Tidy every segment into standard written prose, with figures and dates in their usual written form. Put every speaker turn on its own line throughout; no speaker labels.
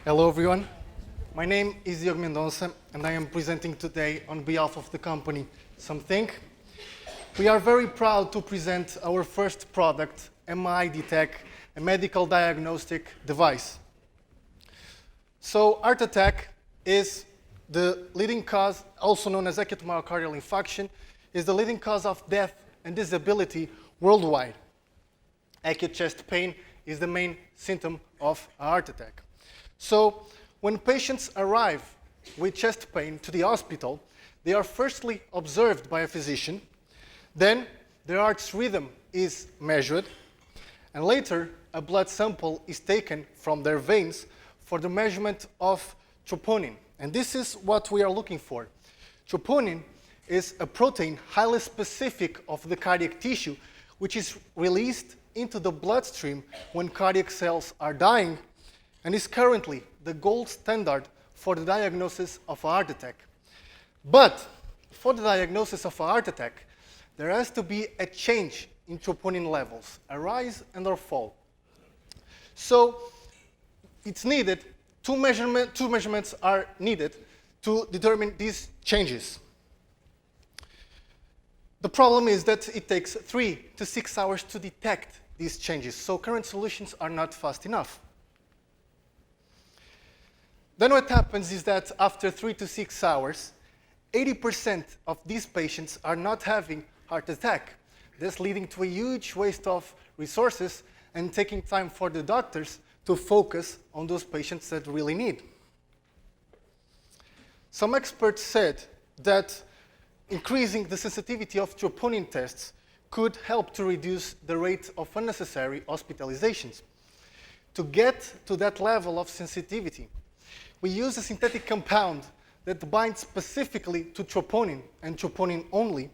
Hello everyone, my name is Diogo Mendonça and I am presenting today on behalf of the company Sumthink. We are very proud to present our first product, COHiTEC, a medical diagnostic device. So COHiTEC is the leading cause, also known as acute myocardial infarction, is the leading cause of death and disability worldwide. Acute chest pain is the main symptom of a heart attack. So when patients arrive with chest pain to the hospital, they are firstly observed by a physician, then their heart's rhythm is measured, and later a blood sample is taken from their veins for the measurement of troponin. And this is what we are looking for. Troponin is a protein highly specific of the cardiac tissue, which is released into the bloodstream when cardiac cells are dying, and is currently the gold standard for the diagnosis of a heart attack. But for the diagnosis of a heart attack, there has to be a change in troponin levels, a rise and or fall. So it's needed, two measurements are needed to determine these changes. The problem is that it takes 3 to 6 hours to detect these changes, so current solutions are not fast enough. Then what happens is that after 3 to 6 hours, 80% of these patients are not having heart attack. This leading to a huge waste of resources and taking time for the doctors to focus on those patients that really need. Some experts said that increasing the sensitivity of troponin tests could help to reduce the rate of unnecessary hospitalizations. To get to that level of sensitivity, we use a synthetic compound that binds specifically to troponin and troponin only.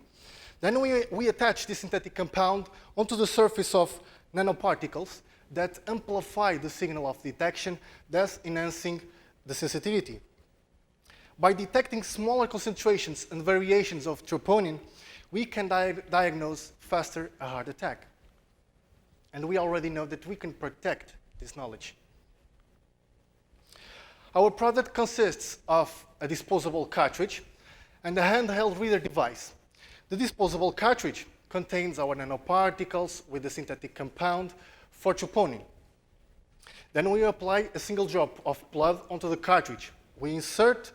Then we attach this synthetic compound onto the surface of nanoparticles that amplify the signal of detection, thus enhancing the sensitivity. By detecting smaller concentrations and variations of troponin, we can diagnose faster a heart attack. And we already know that we can protect this knowledge. Our product consists of a disposable cartridge and a handheld reader device. The disposable cartridge contains our nanoparticles with the synthetic compound for troponin. Then we apply a single drop of blood onto the cartridge. We insert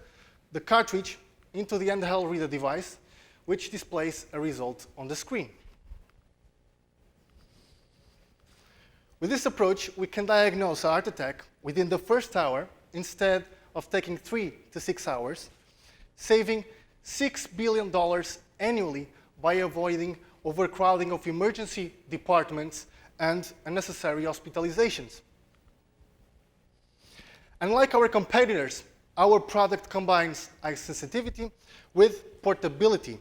the cartridge into the handheld reader device, which displays a result on the screen. With this approach, we can diagnose a heart attack within the first hour instead of taking 3 to 6 hours, saving $6 billion annually by avoiding overcrowding of emergency departments and unnecessary hospitalizations. Unlike our competitors, our product combines high sensitivity with portability.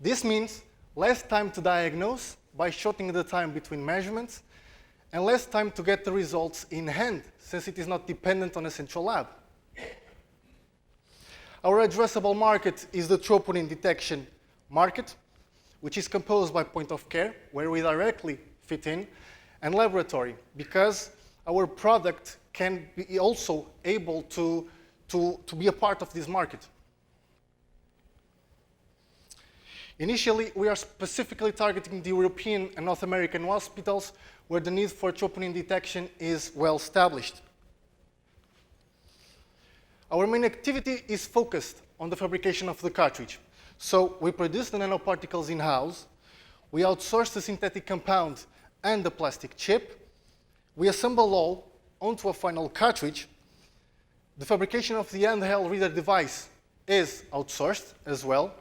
This means less time to diagnose by shortening the time between measurements and less time to get the results in hand, since it is not dependent on a central lab. Our addressable market is the troponin detection market, which is composed by point of care, where we directly fit in, and laboratory, because our product can be also able to be a part of this market. Initially, we are specifically targeting the European and North American hospitals where the need for troponin detection is well established. Our main activity is focused on the fabrication of the cartridge. So we produce the nanoparticles in-house, we outsource the synthetic compound and the plastic chip, we assemble all onto a final cartridge. The fabrication of the handheld reader device is outsourced as well.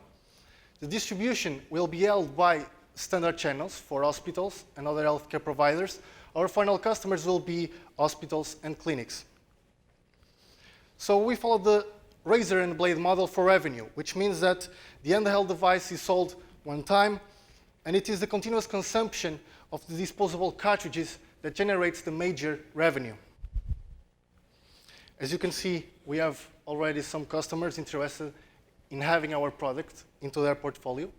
The distribution will be held by standard channels for hospitals and other healthcare providers. Our final customers will be hospitals and clinics. So we follow the razor and blade model for revenue, which means that the handheld device is sold one time, and it is the continuous consumption of the disposable cartridges that generates the major revenue. As you can see, we have already some customers interested in having our product into their portfolio.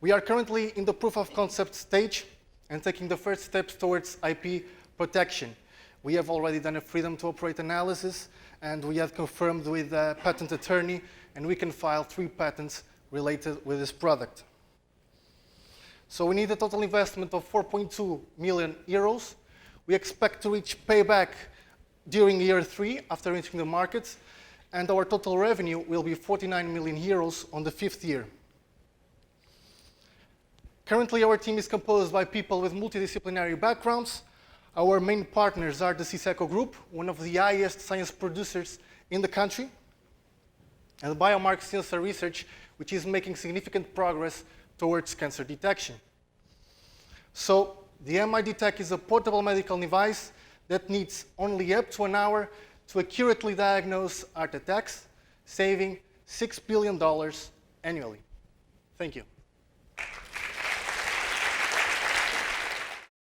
We are currently in the proof of concept stage and taking the first steps towards IP protection. We have already done a freedom to operate analysis, and we have confirmed with a patent attorney, and we can file 3 patents related with this product. So we need a total investment of 4.2 million euros. We expect to reach payback during year 3 after entering the market, and our total revenue will be 49 million euros on the 5th year. Currently, our team is composed by people with multidisciplinary backgrounds. Our main partners are the COHiTEC group, one of the highest science producers in the country, and Biomark Sensor Research, which is making significant progress towards cancer detection. So the COHiTEC is a portable medical device that needs only up to an hour to accurately diagnose heart attacks, saving $6 billion annually. Thank you.